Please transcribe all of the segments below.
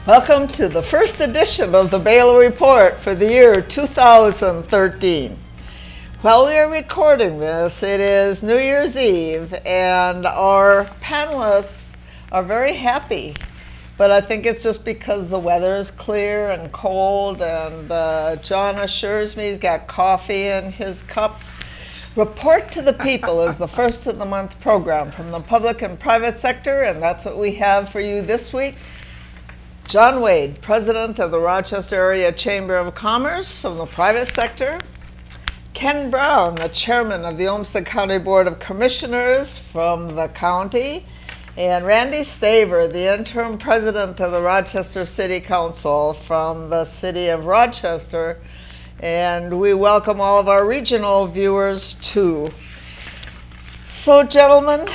Welcome to the first edition of the Belau Report for the year 2013. While we are recording this, it is New Year's Eve, and our panelists are very happy. But I think it's just because the weather is clear and cold, and John assures me he's got coffee in his cup. Report to the People is the first of the month program from the public and private sector, and that's what we have for you this week. John Wade, President of the Rochester Area Chamber of Commerce from the private sector. Ken Brown, the Chairman of the Olmsted County Board of Commissioners from the county. And Randy Staver, the Interim President of the Rochester City Council from the City of Rochester. And we welcome all of our regional viewers too. So gentlemen,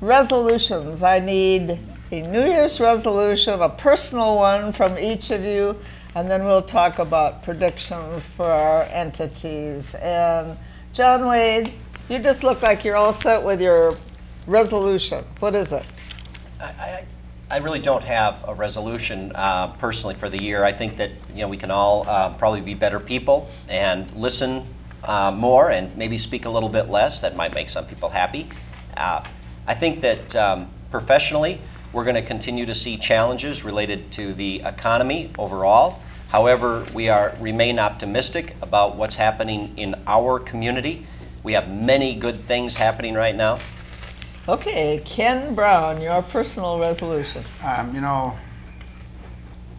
resolutions. I need a New Year's resolution, a personal one from each of you, and then we'll talk about predictions for our entities. And John Wade, you just look like you're all set with your resolution. What is it? I really don't have a resolution personally for the year. I think that we can all probably be better people and listen more and maybe speak a little bit less. That might make some people happy. I think that professionally, we're going to continue to see challenges related to the economy overall. However, we remain optimistic about what's happening in our community. We have many good things happening right now. Okay, Ken Brown, your personal resolution.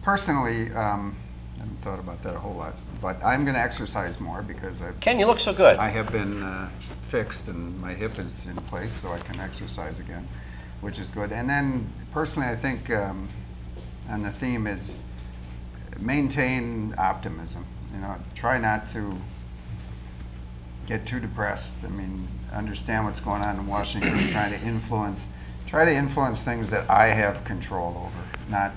Personally, I haven't thought about that a whole lot, but I'm going to exercise more because Ken, you look so good. I have been fixed and my hip is in place, so I can exercise again, which is good. And then personally, I think, and the theme is maintain optimism. Try not to get too depressed. I mean, understand what's going on in Washington. Try to influence things that I have control over. Not,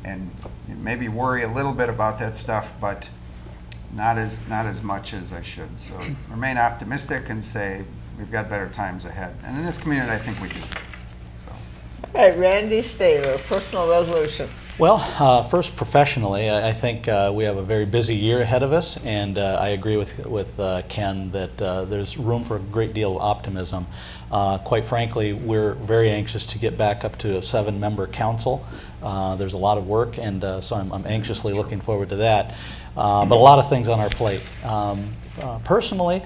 and maybe worry a little bit about that stuff, but not as much as I should. So remain optimistic and say we've got better times ahead. And in this community, I think we do. So. All right, Randy Staver, personal resolution. Well, first professionally, I think we have a very busy year ahead of us, and I agree with Ken that there's room for a great deal of optimism. Quite frankly, we're very anxious to get back up to a 7-member council. There's a lot of work, and so I'm anxiously looking forward to that. But a lot of things on our plate. Personally,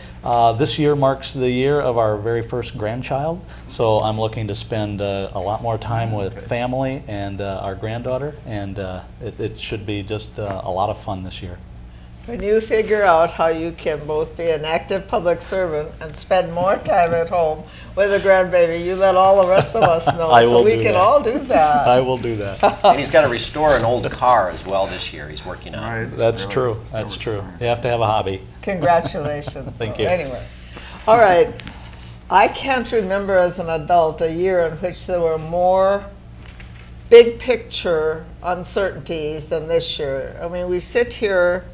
this year marks the year of our very first grandchild, so I'm looking to spend a lot more time with family and our granddaughter, and it should be just a lot of fun this year. When you figure out how you can both be an active public servant and spend more time at home with a grandbaby, you let all the rest of us know so we can all do that. I will do that. And he's got to restore an old car as well this year. He's working on it. That's true. That's true. You have to have a hobby. Congratulations. Thank you. Anyway, all right. I can't remember as an adult a year in which there were more big picture uncertainties than this year. I mean, we sit here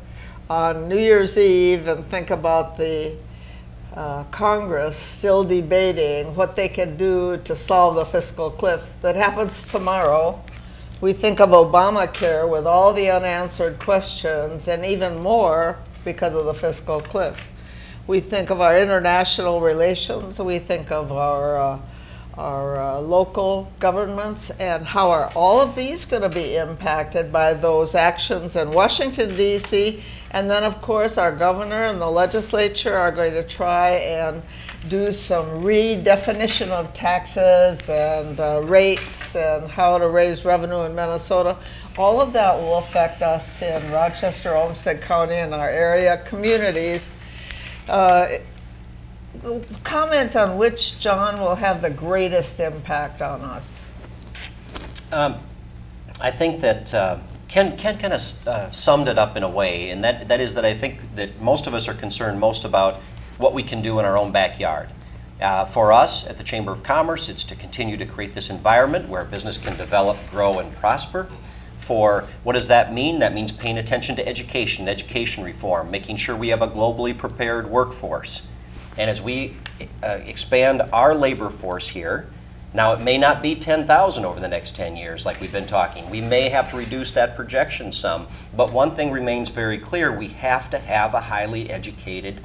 on New Year's Eve and think about the Congress still debating what they can do to solve the fiscal cliff that happens tomorrow. We think of Obamacare with all the unanswered questions and even more because of the fiscal cliff. We think of our international relations. We think of our local governments, and how are all of these going to be impacted by those actions in Washington, D.C., and then, of course, our governor and the legislature are going to try and do some redefinition of taxes and rates and how to raise revenue in Minnesota. All of that will affect us in Rochester, Olmsted County, and our area communities. Comment on which, John, will have the greatest impact on us. I think that Ken kind of summed it up in a way, and that is that I think that most of us are concerned most about what we can do in our own backyard. For us at the Chamber of Commerce, it's to continue to create this environment where business can develop, grow, and prosper. For what does that mean? That means paying attention to education reform, making sure we have a globally prepared workforce. And as we expand our labor force here, Now, it may not be 10,000 over the next 10 years like we've been talking. We may have to reduce that projection some, but one thing remains very clear: we have to have a highly educated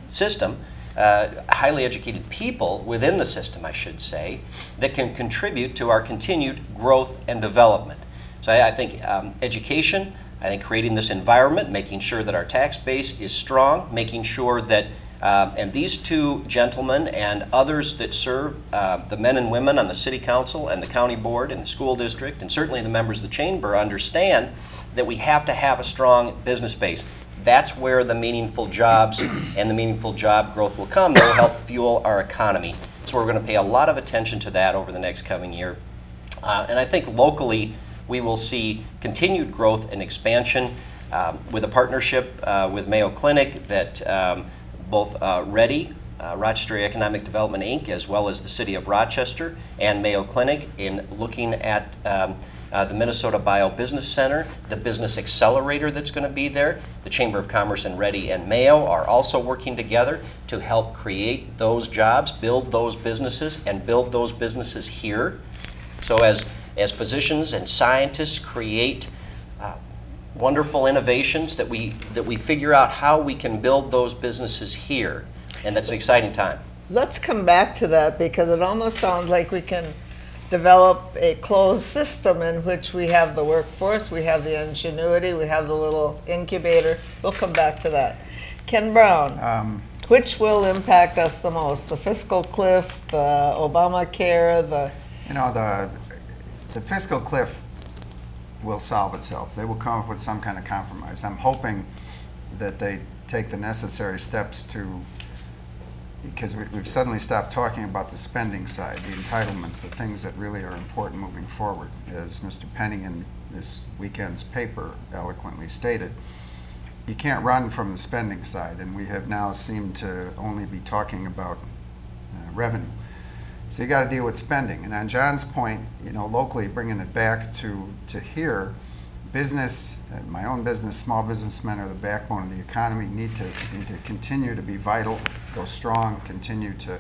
system, highly educated people within the system, I should say, that can contribute to our continued growth and development. So I think education, I think creating this environment, making sure that our tax base is strong, making sure that, and these two gentlemen and others that serve, the men and women on the city council and the county board and the school district, and certainly the members of the chamber, understand that we have to have a strong business base. That's where the meaningful jobs and the meaningful job growth will come. That will help fuel our economy. So we're going to pay a lot of attention to that over the next coming year. And I think locally we will see continued growth and expansion with a partnership with Mayo Clinic that both Ready, Rochester Economic Development Inc., as well as the City of Rochester and Mayo Clinic, in looking at the Minnesota Bio Business Center, the business accelerator that's going to be there. The Chamber of Commerce and Ready and Mayo are also working together to help create those jobs, build those businesses, and build those businesses here. So as physicians and scientists create wonderful innovations, that we figure out how we can build those businesses here. And that's an exciting time. Let's come back to that, because it almost sounds like we can develop a closed system in which we have the workforce, we have the ingenuity, we have the little incubator. We'll come back to that. Ken Brown, which will impact us the most? The fiscal cliff, the Obamacare, the... You know, the fiscal cliff will solve itself. They will come up with some kind of compromise. I'm hoping that they take the necessary steps to, because we've suddenly stopped talking about the spending side, the entitlements, the things that really are important moving forward. As Mr. Penny in this weekend's paper eloquently stated, you can't run from the spending side, and we have now seemed to only be talking about revenue. So you got to deal with spending. And on John's point, you know, locally, bringing it back to here, business, my own business, small businessmen are the backbone of the economy, need to continue to be vital, go strong, continue to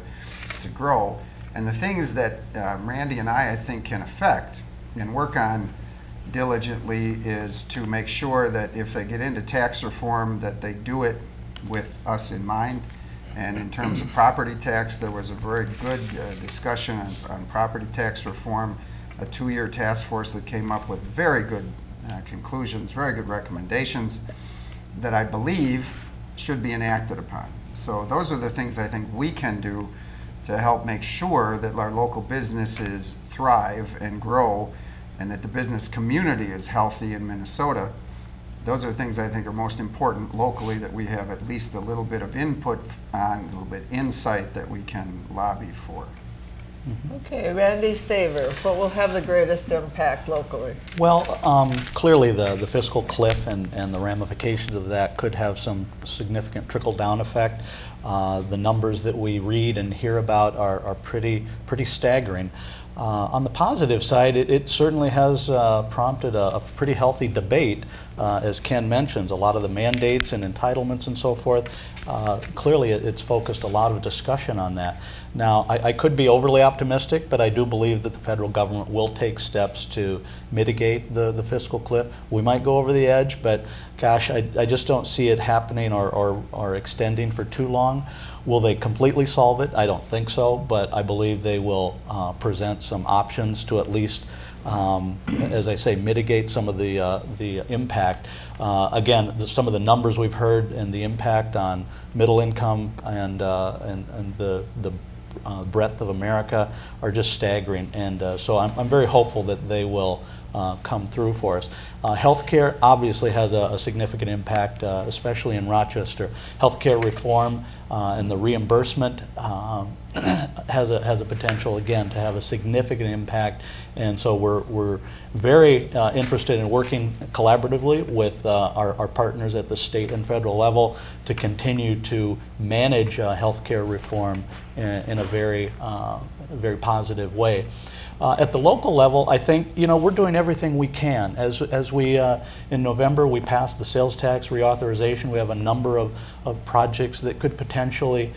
grow. And the things that Randy and I think, can affect and work on diligently is to make sure that if they get into tax reform, that they do it with us in mind. And in terms of property tax, there was a very good discussion on property tax reform, a 2-year task force that came up with very good conclusions, very good recommendations that I believe should be enacted upon. So those are the things I think we can do to help make sure that our local businesses thrive and grow, and that the business community is healthy in Minnesota. Those are things I think are most important locally, that we have at least a little bit of input on, a little bit insight that we can lobby for. Okay, Randy Staver, what will have the greatest impact locally? Well, clearly the fiscal cliff and the ramifications of that could have some significant trickle-down effect. The numbers that we read and hear about are pretty staggering. On the positive side, it certainly has prompted a pretty healthy debate, as Ken mentions. A lot of the mandates and entitlements and so forth, clearly it's focused a lot of discussion on that. Now, I could be overly optimistic, but I do believe that the federal government will take steps to mitigate the fiscal cliff. We might go over the edge, but gosh, I just don't see it happening or extending for too long. Will they completely solve it? I don't think so, but I believe they will present some options to at least, as I say, mitigate some of the impact. Again, some of the numbers we've heard and the impact on middle income and the breadth of America are just staggering, and so I'm very hopeful that they will come through for us. Healthcare obviously has a significant impact, especially in Rochester. Healthcare reform and the reimbursement has a potential, again, to have a significant impact, and so we're very interested in working collaboratively with our partners at the state and federal level to continue to manage healthcare reform in a very positive way. At the local level, I think, we're doing everything we can. As we, in November, we passed the sales tax reauthorization. We have a number of projects that could potentially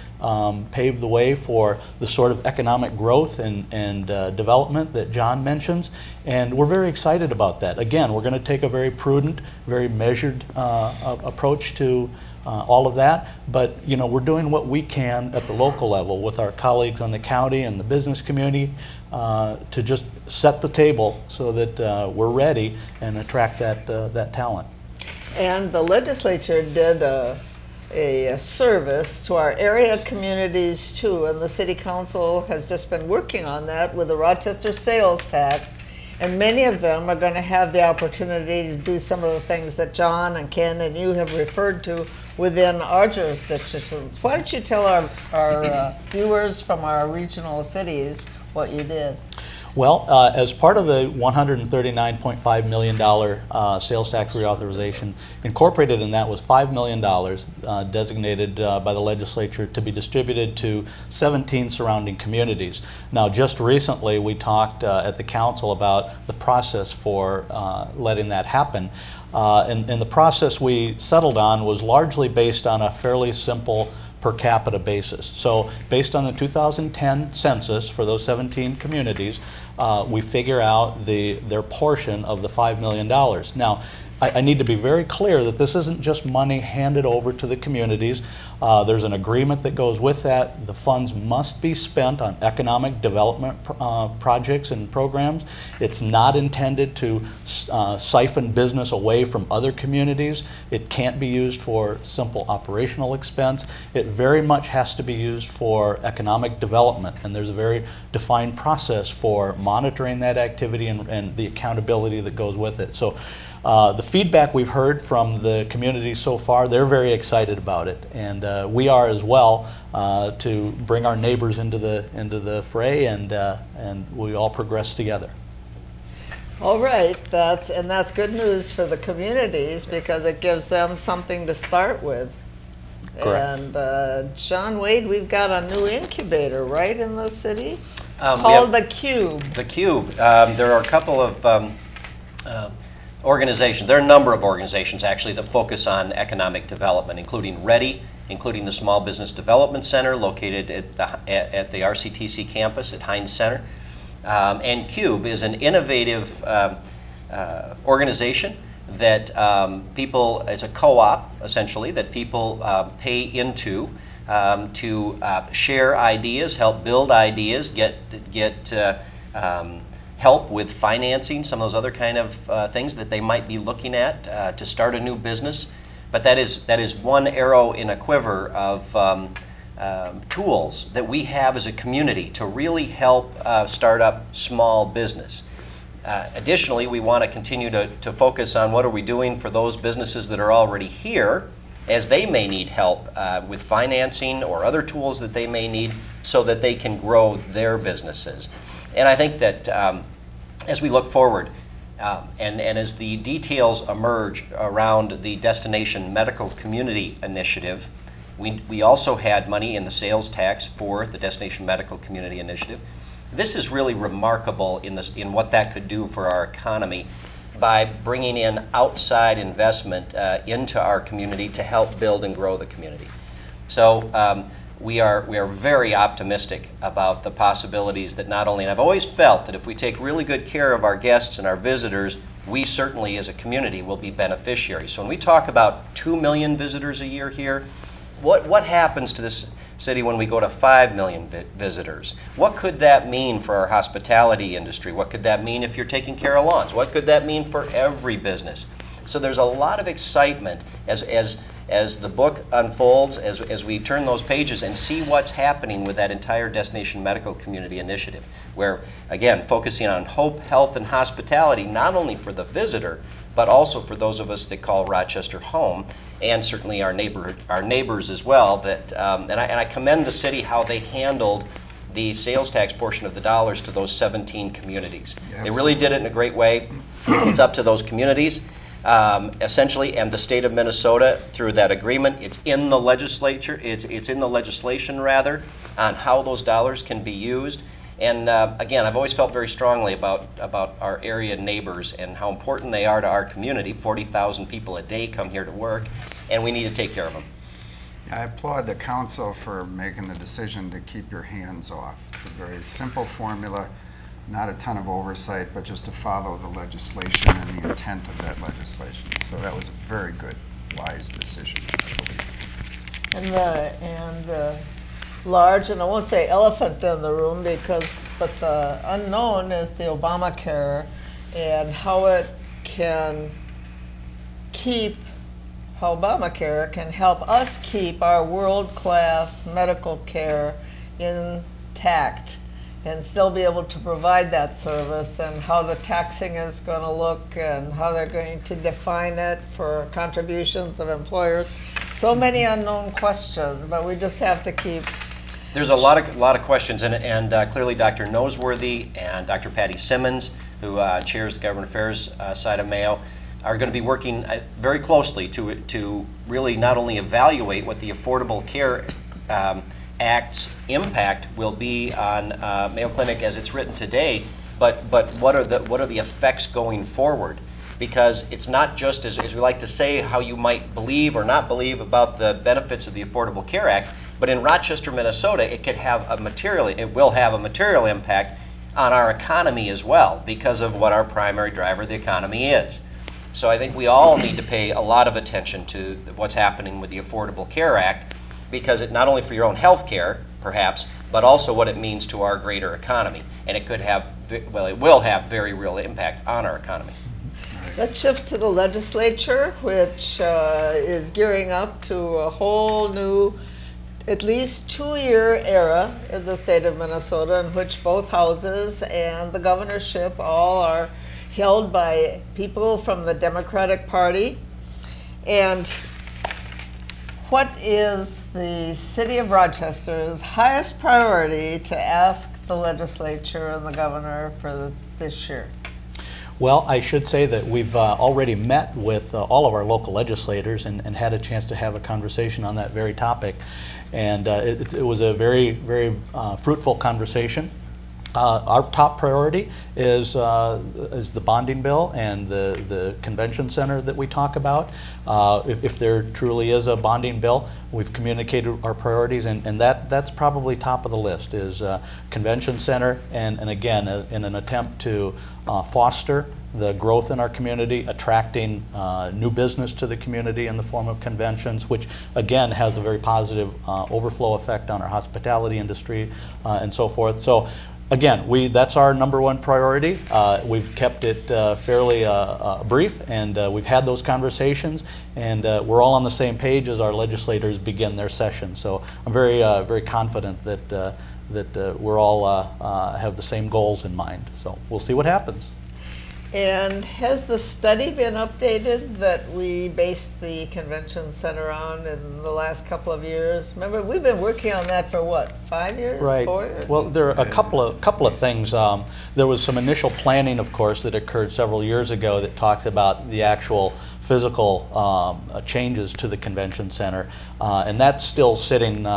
pave the way for the sort of economic growth and development that John mentions. And we're very excited about that. Again, we're going to take a very prudent, very measured approach to all of that, but we're doing what we can at the local level with our colleagues on the county and the business community to just set the table so that we're ready and attract that talent. And the legislature did a service to our area communities too, and the city council has just been working on that with the Rochester sales tax, and many of them are going to have the opportunity to do some of the things that John and Ken and you have referred to within our jurisdictions. Why don't you tell our viewers from our regional cities what you did? Well, as part of the $139.5 million sales tax reauthorization, incorporated in that was $5 million designated by the legislature to be distributed to 17 surrounding communities. Now, just recently we talked at the council about the process for letting that happen. And the process we settled on was largely based on a fairly simple per capita basis. So based on the 2010 census for those 17 communities, we figure out their portion of the $5 million. Now, I need to be very clear that this isn't just money handed over to the communities. There's an agreement that goes with that. The funds must be spent on economic development projects and programs. It's not intended to siphon business away from other communities. It can't be used for simple operational expense. It very much has to be used for economic development, and there's a very defined process for monitoring that activity and the accountability that goes with it. So the feedback we've heard from the community so far, they're very excited about it, and we are as well, to bring our neighbors into the fray, and we all progress together. All right, that's good news for the communities because it gives them something to start with. Correct. And John Wade, we've got a new incubator, right, in the city? Called the Cube. The Cube. There are a couple of organizations. There are a number of organizations actually that focus on economic development, including READY, including the Small Business Development Center located at the RCTC campus at Heinz Center. And Cube is an innovative organization that it's a co-op essentially that people pay into to share ideas, help build ideas, get help with financing, some of those other kind of things that they might be looking at to start a new business. But that is one arrow in a quiver of tools that we have as a community to really help start up small business. Additionally, we want to continue to focus on what are we doing for those businesses that are already here, as they may need help with financing or other tools that they may need so that they can grow their businesses. And I think that as we look forward and as the details emerge around the Destination Medical Community Initiative, we also had money in the sales tax for the Destination Medical Community Initiative. This is really remarkable in what that could do for our economy by bringing in outside investment into our community to help build and grow the community. So we are very optimistic about the possibilities that not only, and I've always felt that if we take really good care of our guests and our visitors, we certainly as a community will be beneficiaries. So when we talk about 2 million visitors a year here, what happens to this city when we go to 5 million visitors? What could that mean for our hospitality industry? What could that mean if you're taking care of lawns? What could that mean for every business? So there's a lot of excitement as the book unfolds, as we turn those pages and see what's happening with that entire Destination Medical Community Initiative, where, again, focusing on hope, health, and hospitality, not only for the visitor, but also for those of us that call Rochester home, and certainly our neighbors as well. And I commend the city how they handled the sales tax portion of the dollars to those 17 communities. Yeah, they really did it in a great way. It's up to those communities. Essentially, and the state of Minnesota through that agreement. It's in the legislature. It's in the legislation rather on how those dollars can be used. And again, I've always felt very strongly about our area neighbors and how important they are to our community. 40,000 people a day come here to work, and we need to take care of them. I applaud the council for making the decision to keep your hands off. It's a very simple formula, not a ton of oversight, but just to follow the legislation and the intent of that legislation. So that was a very good, wise decision, I believe. And the large, and I won't say elephant in the room but the unknown is the Obamacare and how it can how Obamacare can help us keep our world-class medical care intact and still be able to provide that service, and how the taxing is going to look and how they're going to define it for contributions of employers. So many unknown questions, but we just have to keep. There's a lot of questions, and clearly Dr. Noseworthy and Dr. Patty Simmons, who chairs the Government Affairs side of Mayo, are going to be working very closely to really not only evaluate what the Affordable Care Act's impact will be on Mayo Clinic as it's written today, but what are the effects going forward? Because it's not just, as we like to say, how you might believe or not believe about the benefits of the Affordable Care Act, but in Rochester, Minnesota, it will have a material impact on our economy as well, because of what our primary driver of the economy is. So I think we all need to pay a lot of attention to what's happening with the Affordable Care Act, because it not only for your own health care, perhaps, but also what it means to our greater economy. And it will have very real impact on our economy. Let's shift to the legislature, which is gearing up to a whole new, at least 2-year era in the state of Minnesota, in which both houses and the governorship all are held by people from the Democratic Party. And what is the city of Rochester's highest priority to ask the legislature and the governor for this year? Well, I should say that we've already met with all of our local legislators and had a chance to have a conversation on that very topic. And it was a very, very fruitful conversation. Our top priority is the bonding bill and the convention center that we talk about. If there truly is a bonding bill, we've communicated our priorities, and that's probably top of the list, is convention center, and again, in an attempt to foster the growth in our community, attracting new business to the community in the form of conventions, which again has a very positive overflow effect on our hospitality industry and so forth. So again, that's our #1 priority. We've kept it fairly brief, and we've had those conversations, and we're all on the same page as our legislators begin their session. So I'm very, very confident that we're all have the same goals in mind. So we'll see what happens. And has the study been updated that we based the convention center on in the last couple of years? Remember, we've been working on that for what, 5 years, right. 4 years? Well, there are a couple of things. There was some initial planning, of course, that occurred several years ago that talks about the actual physical changes to the convention center, and that's still sitting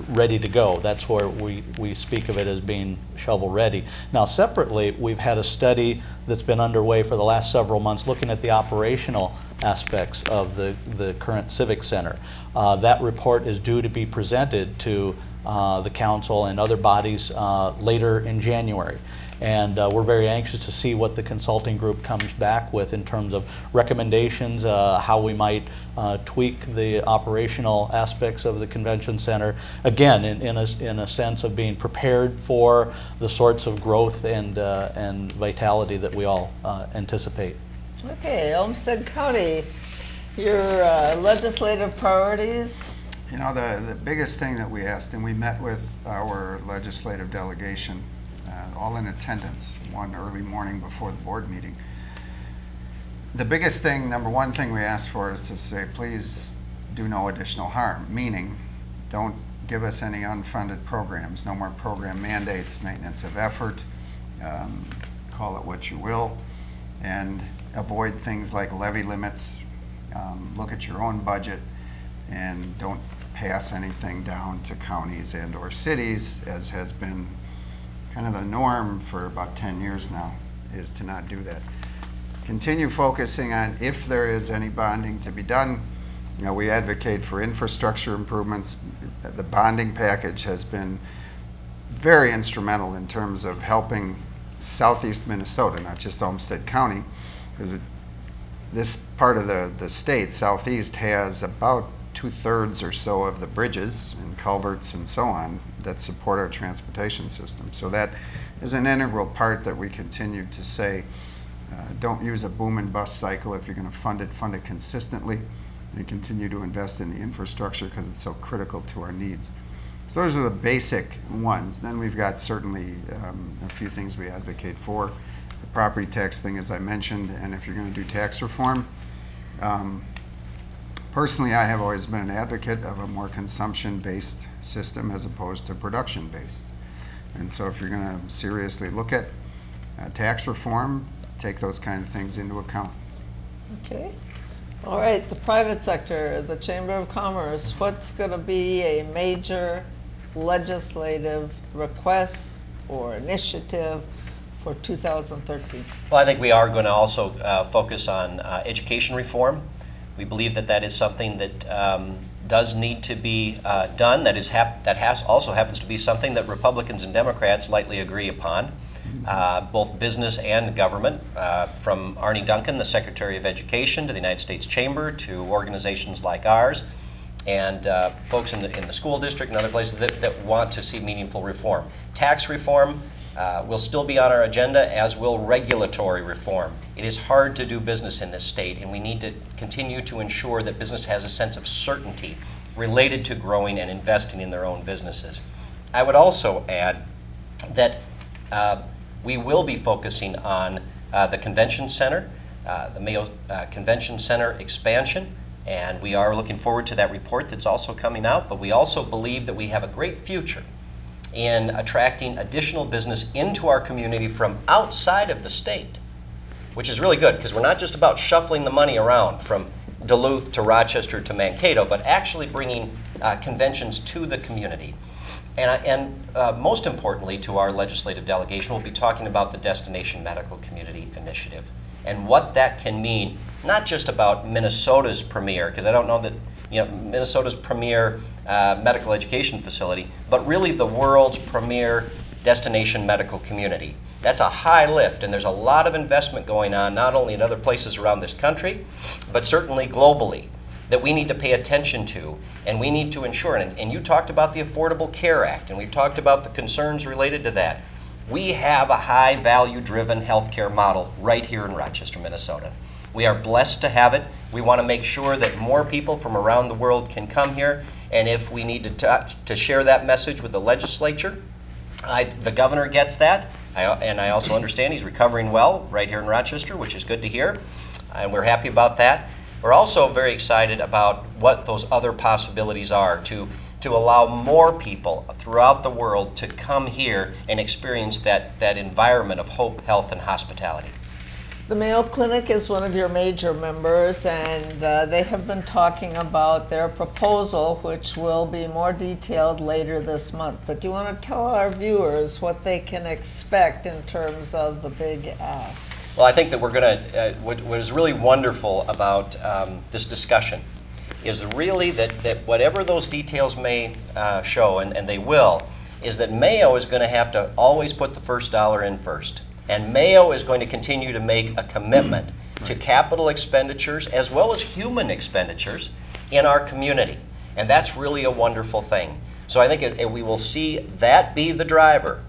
ready to go. That's where we speak of it as being shovel ready. Now separately, we've had a study that's been underway for the last several months looking at the operational aspects of the current civic center. That report is due to be presented to the council and other bodies later in January. And we're very anxious to see what the consulting group comes back with in terms of recommendations, how we might tweak the operational aspects of the convention center. Again, in a sense of being prepared for the sorts of growth and vitality that we all anticipate. Okay, Olmsted County, your legislative priorities? You know, the biggest thing that we asked, and we met with our legislative delegation, all in attendance, one early morning before the board meeting. The biggest thing, #1 thing we asked for is to say, please do no additional harm, meaning don't give us any unfunded programs, no more program mandates, maintenance of effort, call it what you will, and avoid things like levy limits, look at your own budget, and don't pass anything down to counties and or cities, as has been kind of the norm for about 10 years now, is to not do that. Continue focusing on if there is any bonding to be done. You know, we advocate for infrastructure improvements. The bonding package has been very instrumental in terms of helping southeast Minnesota, not just Olmsted County, because this part of the state, southeast, has about 2/3 or so of the bridges and culverts and so on that support our transportation system. So that is an integral part that we continue to say, don't use a boom and bust cycle. If you're going to fund it consistently, and continue to invest in the infrastructure because it's so critical to our needs. So those are the basic ones. Then we've got certainly a few things we advocate for. The property tax thing, as I mentioned, and if you're going to do tax reform, personally, I have always been an advocate of a more consumption-based system as opposed to production-based. And so if you're going to seriously look at tax reform, take those kind of things into account. Okay. All right, the private sector, the Chamber of Commerce, what's going to be a major legislative request or initiative for 2013? Well, I think we are going to also focus on education reform. We believe that that is something that does need to be done. That also happens to be something that Republicans and Democrats lightly agree upon. Both business and government, from Arne Duncan, the Secretary of Education, to the United States Chamber, to organizations like ours, and folks in the school district and other places that want to see meaningful reform. Tax reform will still be on our agenda, as will regulatory reform. It is hard to do business in this state, and we need to continue to ensure that business has a sense of certainty related to growing and investing in their own businesses. I would also add that we will be focusing on the convention center, the Mayo Convention Center expansion, and we are looking forward to that report that's also coming out. But we also believe that we have a great future in attracting additional business into our community from outside of the state, which is really good, because we're not just about shuffling the money around from Duluth to Rochester to Mankato, but actually bringing conventions to the community. And most importantly, to our legislative delegation, we'll be talking about the Destination Medical Community Initiative and what that can mean, not just about Minnesota's premier, because I don't know that Minnesota's premier medical education facility, but really the world's premier destination medical community. That's a high lift, and there's a lot of investment going on, not only in other places around this country, but certainly globally, that we need to pay attention to, and we need to ensure. And you talked about the Affordable Care Act, and we've talked about the concerns related to that. We have a high value-driven healthcare model right here in Rochester, Minnesota. We are blessed to have it. We want to make sure that more people from around the world can come here, and if we need to share that message with the legislature, the governor gets that, and I also understand he's recovering well right here in Rochester, which is good to hear, and we're happy about that. We're also very excited about what those other possibilities are to allow more people throughout the world to come here and experience that environment of hope, health, and hospitality. The Mayo Clinic is one of your major members, and they have been talking about their proposal, which will be more detailed later this month. But do you want to tell our viewers what they can expect in terms of the big ask? Well, I think that we're going to, what is really wonderful about this discussion is really that whatever those details may show, and they will, is that Mayo is going to have to always put the first dollar in first. And Mayo is going to continue to make a commitment to capital expenditures as well as human expenditures in our community. And that's really a wonderful thing. So I think we will see that be the driver.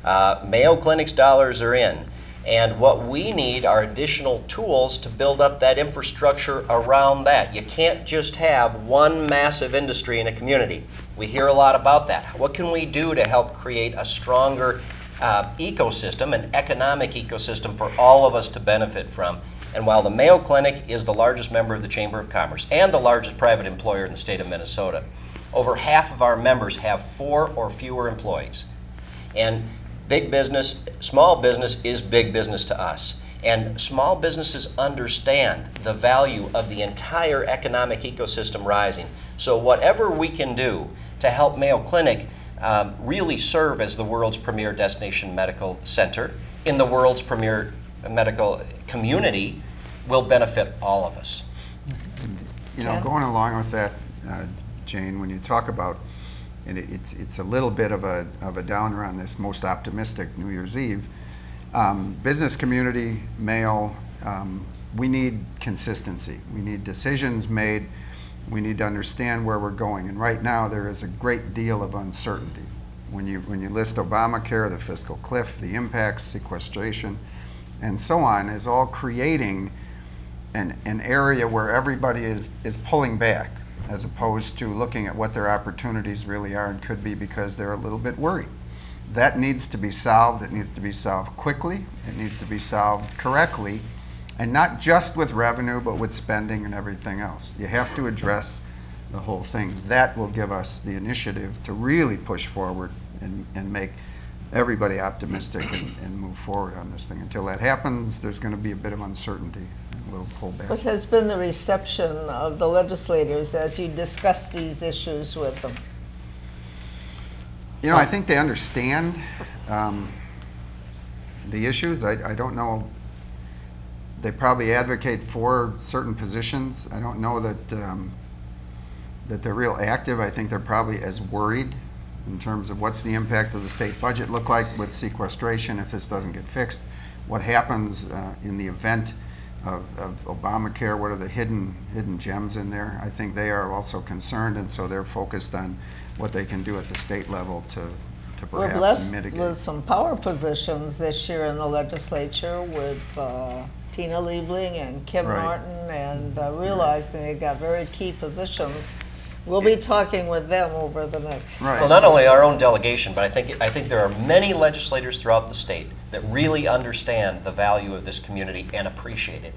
Mayo Clinic's dollars are in. And what we need are additional tools to build up that infrastructure around that. You can't just have one massive industry in a community. We hear a lot about that. What can we do to help create a stronger ecosystem, an economic ecosystem for all of us to benefit from? And while the Mayo Clinic is the largest member of the Chamber of Commerce and the largest private employer in the state of Minnesota, over half of our members have 4 or fewer employees. And big business, small business is big business to us. And small businesses understand the value of the entire economic ecosystem rising. So whatever we can do to help Mayo Clinic really serve as the world's premier destination medical center in the world's premier medical community will benefit all of us. You know, going along with that, Jane, when you talk about, and it's a little bit of a downer on this most optimistic New Year's Eve, business community, Mayo, we need consistency. We need decisions made. We need to understand where we're going. And right now there is a great deal of uncertainty. When you list Obamacare, the fiscal cliff, the impacts, sequestration, and so on, is all creating an area where everybody is pulling back, as opposed to looking at what their opportunities really are and could be, because they're a little bit worried. That needs to be solved. It needs to be solved quickly. It needs to be solved correctly, and not just with revenue, but with spending and everything else. You have to address the whole thing. That will give us the initiative to really push forward and make everybody optimistic and move forward on this thing. Until that happens, there's going to be a bit of uncertainty and a little pullback. What has been the reception of the legislators as you discuss these issues with them? You know, I think they understand the issues. I don't know. They probably advocate for certain positions. I don't know that that they're real active. I think they're probably as worried in terms of what's the impact of the state budget look like with sequestration if this doesn't get fixed. What happens in the event of Obamacare? What are the hidden gems in there? I think they are also concerned, and so they're focused on what they can do at the state level to perhaps We're blessed mitigate. with some power positions this year in the legislature with Tina Liebling and Kim Right. Norton, and realizing they've got very key positions. We'll be talking with them over the next. Right. Well, not only our own delegation, but I think there are many legislators throughout the state that really understand the value of this community and appreciate it.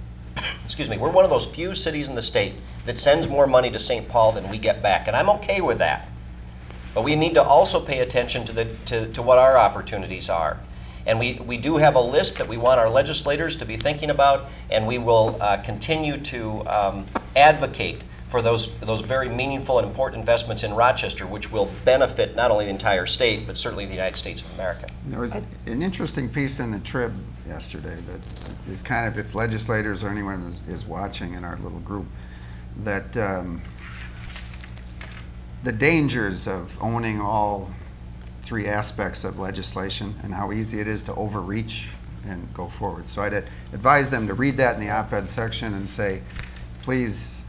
Excuse me, we're one of those few cities in the state that sends more money to St. Paul than we get back, and I'm okay with that. But we need to also pay attention to what our opportunities are. And we do have a list that we want our legislators to be thinking about, and we will continue to advocate for those very meaningful and important investments in Rochester, which will benefit not only the entire state, but certainly the United States of America. There was an interesting piece in the Trib yesterday that is kind of, if legislators or anyone is watching in our little group, that the dangers of owning all three aspects of legislation and how easy it is to overreach and go forward. So I'd advise them to read that in the op-ed section and say, please.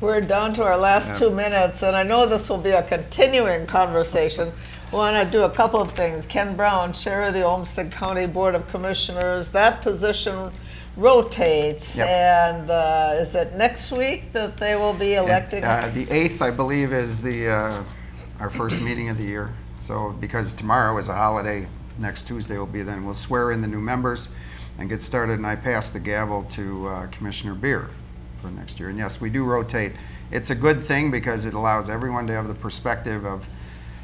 We're down to our last 2 minutes, and I know this will be a continuing conversation. We want to do a couple of things. Ken Brown, Chair of the Olmsted County Board of Commissioners, that position rotates, Yep. and is it next week that they will be elected? The 8th, I believe, is our first meeting of the year. So because tomorrow is a holiday, next Tuesday will be then. We'll swear in the new members and get started, and I pass the gavel to Commissioner Beer for next year. And yes, we do rotate. It's a good thing because it allows everyone to have the perspective of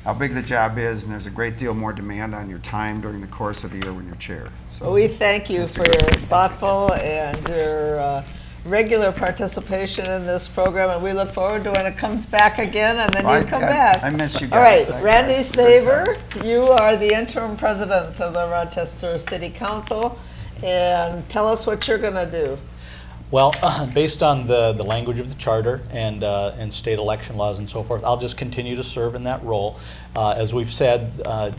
how big the job is, and there's a great deal more demand on your time during the course of the year when you're chair. So Well, we thank you that's a for good your thing. thoughtful and your regular participation in this program, and we look forward to when it comes back again, and then you come back. I miss you All right, guys. Randy It's a good Staver, time. you are the interim president of the Rochester City Council, and tell us what you're going to do. Well, based on the language of the charter and state election laws and so forth, I'll just continue to serve in that role. As we've said,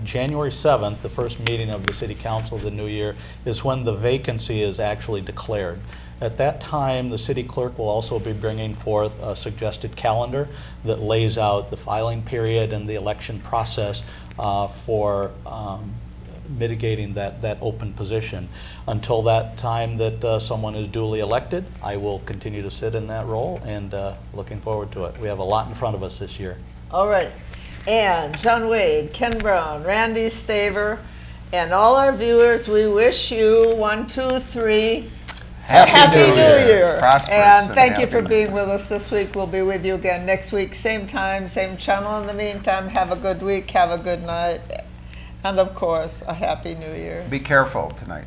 January 7th, the first meeting of the City Council of the new year, is when the vacancy is actually declared. At that time, the city clerk will also be bringing forth a suggested calendar that lays out the filing period and the election process for mitigating that open position. Until that time that someone is duly elected, I will continue to sit in that role, and looking forward to it. We have a lot in front of us this year. All right. And John Wade, Ken Brown, Randy Staver, and all our viewers, we wish you 1, 2, 3. Happy New Year. Prosperous And and thank you happy for New being Year. with us this week. We'll be with you again next week, same time, same channel. In the meantime, have a good week, have a good night, and of course, a Happy New Year. Be careful tonight.